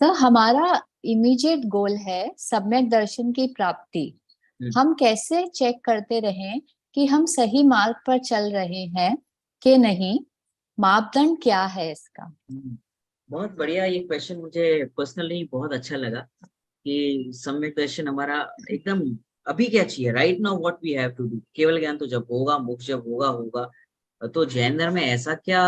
Sir, हमारा immediate गोल है सम्यक दर्शन की प्राप्ति। हम्म, हम कैसे चेक करते रहें कि हम सही मार्ग पर चल रहे हैं कि नहीं? मापदंड क्या है इसका? हम्म। बहुत बढ़िया, ये क्वेश्चन मुझे पर्सनली बहुत अच्छा लगा कि सम्यक दर्शन हमारा एकदम अभी क्या चाहिए, right now what we have to do. केवल ज्ञान तो जब होगा, मोक्ष जब होगा होगा। तो जैन धर्म में ऐसा क्या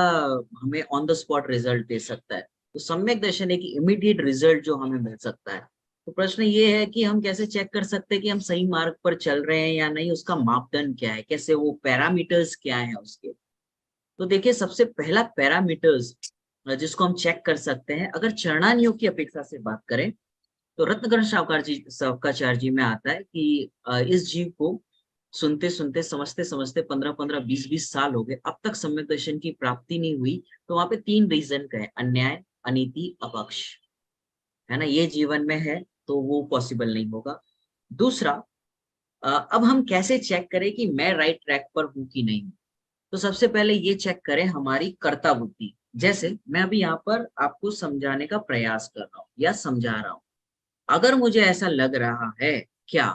हमें ऑन द स्पॉट रिजल्ट दे सकता है? तो सम्यक दर्शन एक इमीडिएट रिजल्ट जो हमें मिल सकता है। तो प्रश्न ये है कि हम कैसे चेक कर सकते हैं कि हम सही मार्ग पर चल रहे हैं या नहीं, उसका मापदंड क्या है, कैसे वो पैरामीटर्स क्या है उसके। तो देखिए, सबसे पहला पैरामीटर्स जिसको हम चेक कर सकते हैं, अगर चरणानियोग की अपेक्षा से बात करें, तो रत्नकरण शावकाचार्य जी में आता है कि इस जीव को सुनते सुनते समझते समझते 15-15 20-20 साल हो गए, अब तक सम्यक दर्शन की प्राप्ति नहीं हुई। तो वहां पे 3 रीजन कहे, अन्याय, अनीति, अपक्ष, है ना, ये जीवन में है तो वो पॉसिबल नहीं होगा। दूसरा, अब हम कैसे चेक करें कि मैं राइट ट्रैक पर हूं कि नहीं? तो सबसे पहले ये चेक करें हमारी कर्ता बुद्धि। जैसे मैं अभी यहाँ पर आपको समझाने का प्रयास कर रहा हूँ या समझा रहा हूँ, अगर मुझे ऐसा लग रहा है क्या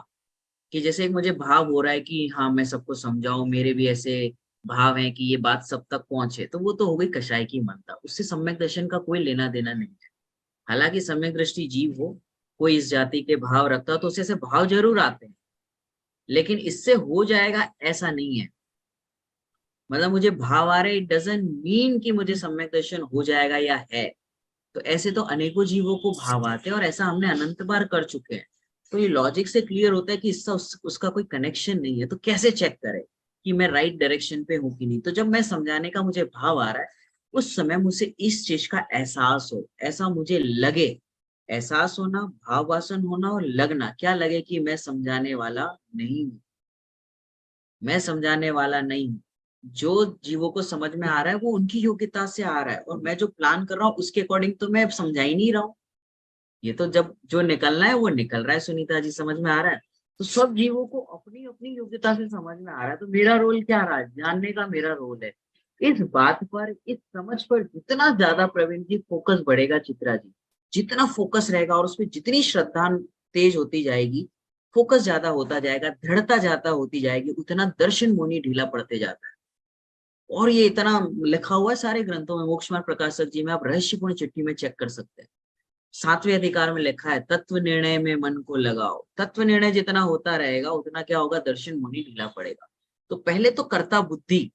कि जैसे एक मुझे भाव हो रहा है कि हाँ मैं सबको समझाऊं, मेरे भी ऐसे भाव हैं कि ये बात सब तक पहुंचे, तो वो तो हो गई कषाय की मनता, उससे सम्यक दर्शन का कोई लेना देना नहीं है। हालांकि सम्यक दृष्टि जीव हो, कोई इस जाति के भाव रखता हो, तो उससे ऐसे भाव जरूर आते हैं, लेकिन इससे हो जाएगा ऐसा नहीं है। मतलब मुझे भाव आ रहे, इट डजंट मीन कि मुझे सम्यक दर्शन हो जाएगा या है। तो ऐसे तो अनेकों जीवों को भाव आते हैं और ऐसा हमने अनंत बार कर चुके हैं। तो ये लॉजिक से क्लियर होता है कि इसका उसका कोई कनेक्शन नहीं है। तो कैसे चेक करें कि मैं राइट डायरेक्शन पे हूँ कि नहीं? तो जब मैं समझाने का मुझे भाव आ रहा है, उस समय मुझे इस चीज का एहसास हो, ऐसा मुझे लगे। एहसास होना, भाव वासन होना और लगना, क्या लगे कि मैं समझाने वाला नहीं हूँ, मैं समझाने वाला नहीं हूँ। जो जीवों को समझ में आ रहा है वो उनकी योग्यता से आ रहा है, और मैं जो प्लान कर रहा हूँ उसके अकॉर्डिंग तो मैं समझा ही नहीं रहा हूँ। ये तो जब जो निकलना है वो निकल रहा है, सुनीता जी, समझ में आ रहा है। तो सब जीवों को अपनी अपनी योग्यता से समझ में आ रहा है, तो मेरा रोल क्या रहा है? जानने का मेरा रोल है। इस बात पर, इस समझ पर जितना ज्यादा प्रवीण जी फोकस बढ़ेगा, चित्रा जी, जितना फोकस रहेगा और उसमें जितनी श्रद्धा तेज होती जाएगी, फोकस ज्यादा होता जाएगा, दृढ़ता ज्यादा होती जाएगी, उतना दर्शन मुनि ढीला पड़ते जाता है। और ये इतना लिखा हुआ है सारे ग्रंथों में, मोक्ष मार्ग प्रकाशक जी में आप रहस्यपूर्ण चिट्ठी में चेक कर सकते हैं। 7वें अधिकार में लिखा है, तत्व निर्णय में मन को लगाओ। तत्व निर्णय जितना होता रहेगा उतना क्या होगा? दर्शन मुनि ढीला पड़ेगा। तो पहले तो कर्ता बुद्धि,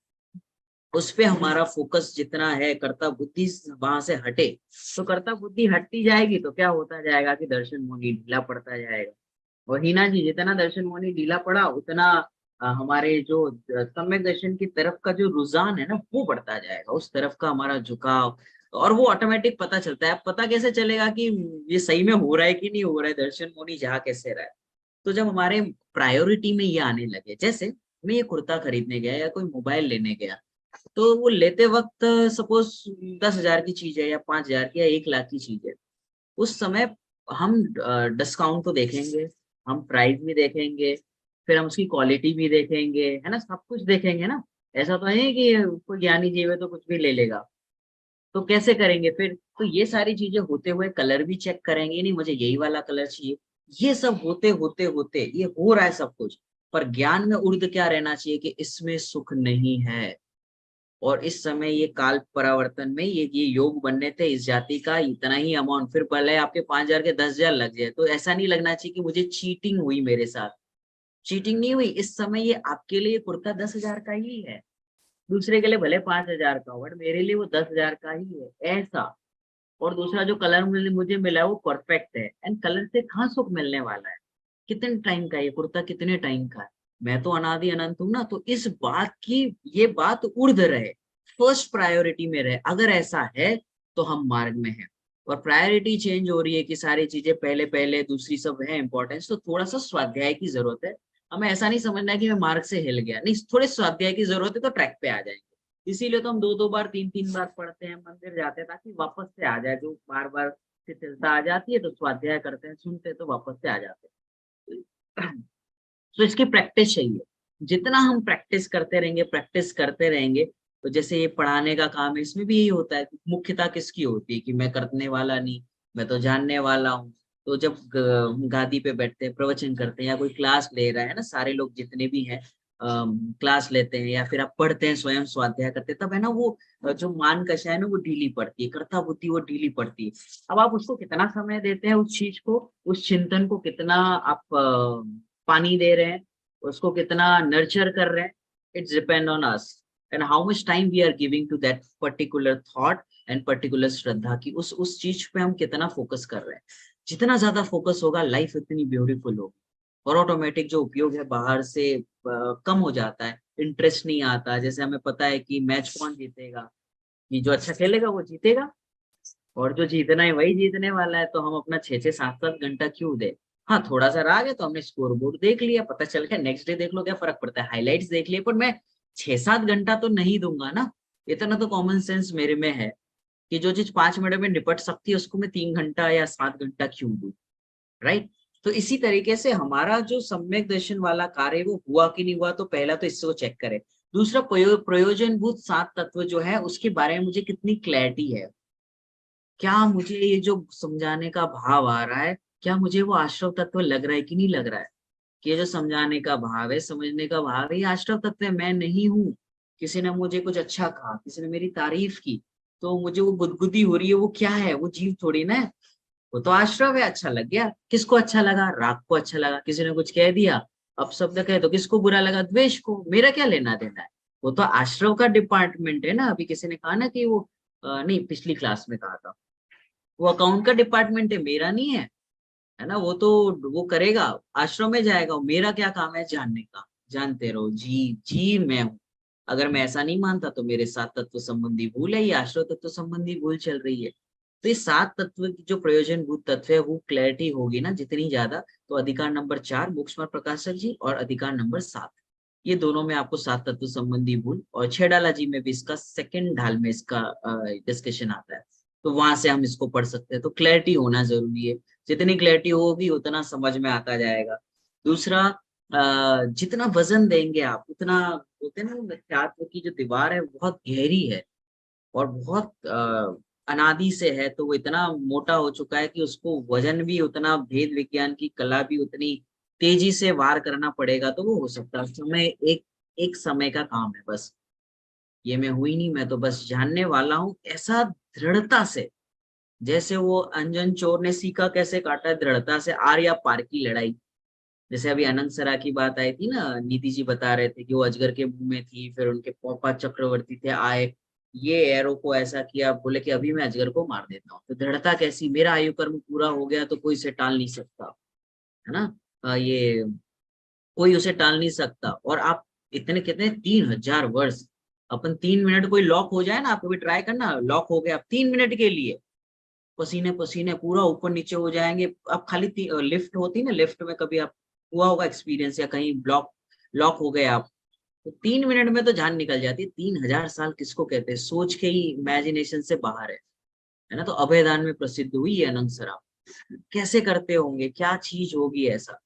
उस पे हमारा फोकस जितना है, कर्ता बुद्धि वहां से हटे, तो कर्ता बुद्धि हटती जाएगी तो क्या होता जाएगा कि दर्शन मुनि ढीला पड़ता जाएगा। वही ना जी, जितना दर्शन मुनि ढीला पड़ा उतना हमारे जो सम्यक दर्शन की तरफ का जो रुझान है ना, वो बढ़ता जाएगा, उस तरफ का हमारा झुकाव। और वो ऑटोमेटिक पता चलता है। अब पता कैसे चलेगा कि ये सही में हो रहा है कि नहीं हो रहा है, दर्शन मुनि जा कैसे रहा है? तो जब हमारे प्रायोरिटी में ये आने लगे, जैसे मैं ये कुर्ता खरीदने गया या कोई मोबाइल लेने गया, तो वो लेते वक्त सपोज 10,000 की चीज है या 5,000 की या 1 लाख की चीज है, उस समय हम डिस्काउंट तो देखेंगे, हम प्राइस भी देखेंगे, फिर हम उसकी क्वालिटी भी देखेंगे, है ना, सब कुछ देखेंगे ना। ऐसा तो नहीं कि कोई ज्ञानी जीव है तो कुछ भी ले लेगा। तो कैसे करेंगे फिर? तो ये सारी चीजें होते हुए कलर भी चेक करेंगे, नहीं मुझे यही वाला कलर चाहिए। ये सब होते होते होते ये हो रहा है सब कुछ, पर ज्ञान में उर्ध क्या रहना चाहिए कि इसमें सुख नहीं है। और इस समय ये काल परावर्तन में ये योग बनने थे, इस जाति का इतना ही अमाउंट, फिर पहले आपके 5,000 के 10,000 लग जाए, तो ऐसा नहीं लगना चाहिए कि मुझे चीटिंग हुई मेरे साथ। चीटिंग नहीं हुई, इस समय ये आपके लिए कुर्ता 10,000 का ही है, दूसरे के लिए भले 5,000 का हो, बट मेरे लिए वो 10,000 का ही है, ऐसा। और दूसरा, जो कलर मुझे मिला है वो परफेक्ट है, एंड कलर से कहाँ सुख मिलने वाला है? कितने टाइम का है ये कुर्ता, कितने टाइम का है? मैं तो अनादि अनंत हूं ना। तो इस बात की, ये बात ऊर्ध्व रहे, फर्स्ट प्रायोरिटी में रहे, अगर ऐसा है तो हम मार्ग में हैं। और प्रायोरिटी चेंज हो रही है कि सारी चीजें पहले पहले, दूसरी सब है इंपॉर्टेंस, तो थोड़ा सा स्वाध्याय की जरूरत है। हमें ऐसा नहीं समझना है कि मैं मार्ग से हिल गया, नहीं, थोड़े स्वाध्याय की जरूरत है तो ट्रैक पे आ जाएंगे। इसीलिए तो हम 2-2 बार, 3-3 बार पढ़ते हैं, मंदिर जाते हैं, ताकि वापस से आ जाए। जो बार बार शिथिलता आ जाती है तो स्वाध्याय करते हैं, सुनते हैं, तो वापस से आ जाते हैं। तो इसकी प्रैक्टिस चाहिए। जितना हम प्रैक्टिस करते रहेंगे, प्रैक्टिस करते रहेंगे, तो जैसे ये पढ़ाने का काम है, इसमें भी यही होता है कि मुख्यता किसकी होती है कि मैं करने वाला नहीं, मैं तो जानने वाला हूँ। तो जब गादी पे बैठते हैं, प्रवचन करते हैं या कोई क्लास ले रहा है ना, सारे लोग जितने भी हैं क्लास लेते हैं या फिर आप पढ़ते हैं, स्वयं स्वाध्याय करते हैं, तब है ना वो जो मान कषा है ना वो ढीली पड़ती है, कर्ता बुद्धि वो ढीली पड़ती है। अब आप उसको कितना समय देते हैं, उस चीज को, उस चिंतन को कितना आप पानी दे रहे हैं, उसको कितना नर्चर कर रहे हैं, it's depend on us and how much time we are giving to that particular thought and particular श्रद्धा की, उस चीज पे हम कितना फोकस कर रहे हैं। जितना ज्यादा फोकस होगा, लाइफ इतनी ब्यूटीफुल होगी। और ऑटोमेटिक जो उपयोग है बाहर से कम हो जाता है, इंटरेस्ट नहीं आता। जैसे हमें पता है कि मैच कौन जीतेगा, कि जो अच्छा खेलेगा वो जीतेगा, और जो जीतना है वही जीतने वाला है, तो हम अपना 6-6 7-7 घंटा क्यों दे। हाँ, थोड़ा सा राग है तो हमने स्कोर बोर्ड देख लिया, पता चल गया, नेक्स्ट डे देख लो, क्या फर्क पड़ता है, हाईलाइट्स देख लिए, पर मैं 6-7 घंटा तो नहीं दूंगा ना। इतना तो कॉमन सेंस मेरे में है कि जो चीज 5 मिनट में निपट सकती है उसको मैं 3 घंटा या 7 घंटा क्यों दूं, राइट। तो इसी तरीके से हमारा जो सम्यक दर्शन वाला कार्य वो हुआ कि नहीं हुआ, तो पहला तो इसको चेक करें। दूसरा, प्रयोजनभूत 7 तत्व जो है उसके बारे में मुझे कितनी क्लैरिटी है, क्या मुझे ये जो समझाने का भाव आ रहा है, क्या मुझे वो आश्रव तत्व लग रहा है कि नहीं लग रहा है, कि ये जो समझाने का भाव है, समझने का भाव है, ये आश्रव तत्व है, मैं नहीं हूँ। किसी ने मुझे कुछ अच्छा कहा, किसी ने मेरी तारीफ की, तो मुझे वो गुदगुदी हो रही है, वो क्या है, वो जीव थोड़ी ना है, वो तो आश्रव है। अच्छा लग गया, किसको अच्छा लगा, राग को अच्छा लगा। किसी ने कुछ कह दिया, अपशब्द कहे, तो किसको बुरा लगा, द्वेष को। मेरा क्या लेना देना है, वो तो आश्रव का डिपार्टमेंट है ना। अभी किसी ने कहा ना कि वो नहीं, पिछली क्लास में कहा था, वो अकाउंट का डिपार्टमेंट है, मेरा नहीं है ना। वो तो वो करेगा, आश्रम में जाएगा, मेरा क्या काम है जानने का। जानते रहो, जी जी मैं हूँ। अगर मैं ऐसा नहीं मानता तो मेरे 7 तत्व संबंधी भूल है, ये आश्रम तत्व संबंधी भूल चल रही है। तो ये 7 तत्व की जो प्रयोजनभूत तत्व है वो क्लैरिटी होगी ना जितनी ज्यादा, तो अधिकार नंबर 4 मुक्ष्म प्रकाशक जी और अधिकार नंबर 7, ये दोनों में आपको 7 तत्व संबंधी भूल, और 6 डाला जी में भी इसका सेकंड ढाल में इसका डिस्कशन आता है। तो वहां से हम इसको पढ़ सकते हैं। तो क्लैरिटी होना जरूरी है, जितनी क्लैरिटी होगी उतना समझ में आता जाएगा। दूसरा, जितना वजन देंगे आप उतना, बोलते हैं ना, मिथ्यात्व की जो दीवार है बहुत गहरी है और बहुत अनादि से है, तो वो इतना मोटा हो चुका है कि उसको वजन भी उतना, भेद विज्ञान की कला भी उतनी तेजी से वार करना पड़ेगा, तो वो हो सकता है। समय एक एक समय का काम है बस। ये मैं हुई नहीं, मैं तो बस जानने वाला हूँ, ऐसा दृढ़ता से, जैसे वो अंजन चोर ने सीखा कैसे काटा है, दृढ़ता से, आर या पार की लड़ाई। जैसे अभी अनंत सरा की बात आई थी ना, नीति जी बता रहे थे कि वो अजगर के मुंह में थी, फिर उनके पापा चक्रवर्ती थे आए, ये एरो को ऐसा किया, बोले कि अभी मैं अजगर को मार देता हूँ। तो दृढ़ता कैसी, मेरा आयु कर्म पूरा हो गया तो कोई इसे टाल नहीं सकता, है ना। ये कोई उसे टाल नहीं सकता। और आप इतने कितने 3000 वर्ष, अपन 3 मिनट कोई लॉक हो जाए ना, आप कभी ट्राई करना, लॉक हो गया आप 3 मिनट के लिए, पसीने पसीने पूरा ऊपर नीचे हो जाएंगे। आप खाली लिफ्ट होती ना, लिफ्ट में कभी आप हुआ होगा एक्सपीरियंस, या कहीं ब्लॉक लॉक हो गए आप, तो 3 मिनट में तो जान निकल जाती है। 3000 साल किसको कहते हैं, सोच के ही इमेजिनेशन से बाहर है ना। तो अभयदान में प्रसिद्ध हुई है अनंत सराफ, कैसे करते होंगे, क्या चीज होगी ऐसा।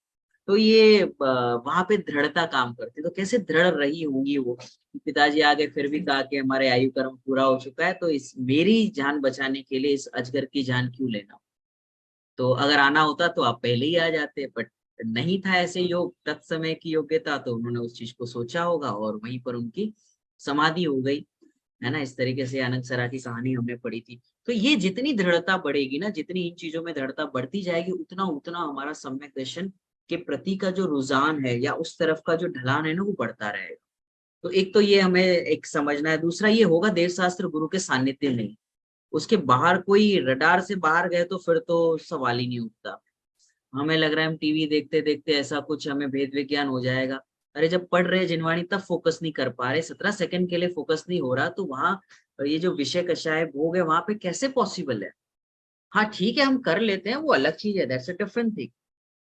तो ये वहां पे दृढ़ता काम करती, तो कैसे दृढ़ रही होंगी वो। पिताजी आगे फिर भी कहा कि हमारे आयु कर्म पूरा हो चुका है, तो इस मेरी जान बचाने के लिए इस अजगर की जान क्यों लेना। तो अगर आना होता तो आप पहले ही आ जाते, बट नहीं था ऐसे योग, तत्समय की योग्यता, तो उन्होंने उस चीज को सोचा होगा और वहीं पर उनकी समाधि हो गई, है ना। इस तरीके से आनंद सरा की कहानी हमने पढ़ी थी। तो ये जितनी दृढ़ता बढ़ेगी ना, जितनी इन चीजों में दृढ़ता बढ़ती जाएगी, उतना उतना हमारा सम्यक दर्शन के प्रति का जो रुझान है या उस तरफ का जो ढलान है ना, वो बढ़ता रहेगा। तो एक तो ये हमें एक समझना है। दूसरा ये होगा, देव शास्त्र गुरु के सानिध्य में, उसके बाहर कोई रडार से बाहर गए तो फिर तो सवाल ही नहीं उठता। हमें लग रहा है हम टीवी देखते देखते ऐसा कुछ हमें भेद विज्ञान हो जाएगा। अरे जब पढ़ रहे जिनवाणी तब फोकस नहीं कर पा रहे, 17 सेकंड के लिए फोकस नहीं हो रहा, तो वहां ये जो विषय कषाय भोग है वहां पे कैसे पॉसिबल है। हाँ ठीक है, हम कर लेते हैं, वो अलग चीज है, that's a different thing,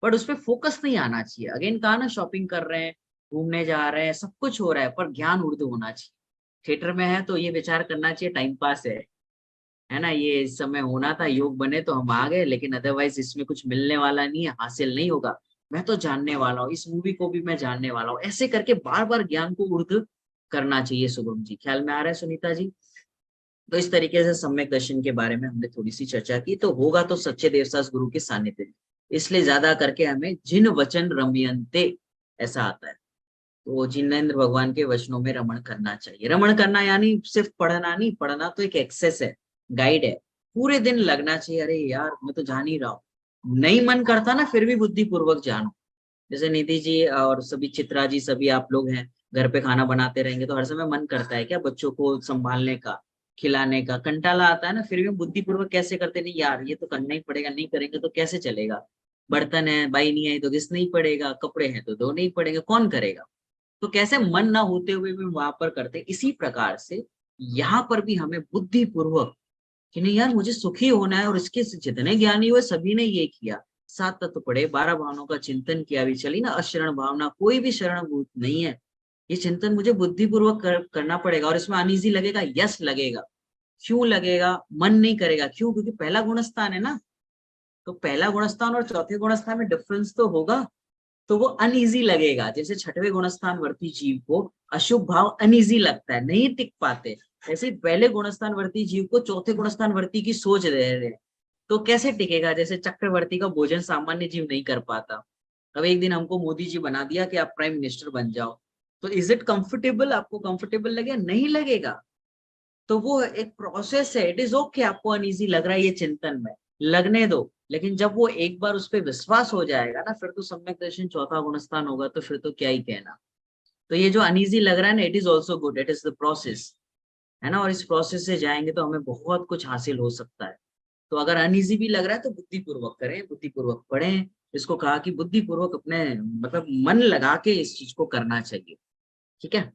but उसपे फोकस नहीं आना चाहिए। अगेन कहा ना, शॉपिंग कर रहे हैं, घूमने जा रहे हैं, सब कुछ हो रहा है, पर ज्ञान उर्दू होना चाहिए। थिएटर में है तो ये विचार करना चाहिए टाइम पास है ना, ये इस समय होना था, योग बने तो हम आ गए, लेकिन अदरवाइज इसमें कुछ मिलने वाला नहीं है, हासिल नहीं होगा। मैं तो जानने वाला हूँ, इस मूवी को भी मैं जानने वाला हूँ, ऐसे करके बार बार ज्ञान को उर्ध करना चाहिए। शुभम जी, ख्याल में आ रहा है सुनीता जी। तो इस तरीके से सम्यक दर्शन के बारे में हमने थोड़ी सी चर्चा की। तो होगा तो सच्चे देवदास गुरु के सानिध्य में, इसलिए ज्यादा करके हमें जिन वचन रमयन्ते ऐसा आता है, तो जिनेंद्र भगवान के वचनों में रमण करना चाहिए। रमण करना यानी सिर्फ पढ़ना नहीं, पढ़ना तो एक एक्सेस है, गाइड है। पूरे दिन लगना चाहिए, अरे यार मैं तो जान ही रहा हूँ, नहीं मन करता ना फिर भी बुद्धि पूर्वक जानो। जैसे निधि जी और सभी चित्रा जी सभी आप लोग हैं, घर पे खाना बनाते रहेंगे तो हर समय मन करता है क्या बच्चों को संभालने का, खिलाने का, कंटाला आता है ना, फिर भी बुद्धिपूर्वक कैसे करते, नहीं यार ये तो करना ही पड़ेगा, नहीं करेंगे तो कैसे चलेगा, बर्तन है बाई नहीं आई तो घिसना ही पड़ेगा, कपड़े हैं तो धोने ही पड़ेगा, कौन करेगा। तो कैसे मन ना होते हुए भी वहां पर करते, इसी प्रकार से यहाँ पर भी हमें बुद्धिपूर्वक कि नहीं यार मुझे सुखी होना है, और इसके जितने ज्ञानी हुए सभी ने ये किया, 7 तत्व पढ़े, 12 भावनाओं का चिंतन किया, भी चली ना अशरण भावना, कोई भी शरण भूत नहीं है, ये चिंतन मुझे बुद्धिपूर्वक करना पड़ेगा। और इसमें अनईजी लगेगा, यस लगेगा। क्यों लगेगा, मन नहीं करेगा, क्यों, क्योंकि पहला गुणस्थान है ना, तो पहला गुणस्थान और चौथे गुणस्थान में डिफरेंस तो होगा, तो वो अनईजी लगेगा। जैसे छठवें गुणस्थान वर्ती जीव को अशुभ भाव अनईजी लगता है, नहीं टिक पाते, ऐसे पहले गुणस्थान वर्ती जीव को चौथे गुणस्थान वर्ती की सोच रहे हैं, तो कैसे टिकेगा। जैसे चक्रवर्ती का भोजन सामान्य जीव नहीं कर पाता, अब एक दिन हमको मोदी जी बना दिया कि आप प्राइम मिनिस्टर बन जाओ, तो इज इट कंफर्टेबल, आपको कंफर्टेबल लगेगा, नहीं लगेगा। तो वो एक प्रोसेस है, इट इज ओके आपको अनईजी लग रहा है ये चिंतन में, लगने दो। लेकिन जब वो एक बार उस पर विश्वास हो जाएगा ना, फिर तो सम्यक दर्शन चौथा गुणस्थान होगा, तो फिर तो क्या ही कहना। तो ये जो अनईजी लग रहा है ना, it is also good, it is the process, है ना। और इस प्रोसेस से जाएंगे तो हमें बहुत कुछ हासिल हो सकता है। तो अगर अनईजी भी लग रहा है तो बुद्धिपूर्वक करें, बुद्धिपूर्वक पढ़ें। इसको कहा कि बुद्धिपूर्वक अपने मतलब मन लगा के इस चीज को करना चाहिए, ठीक है।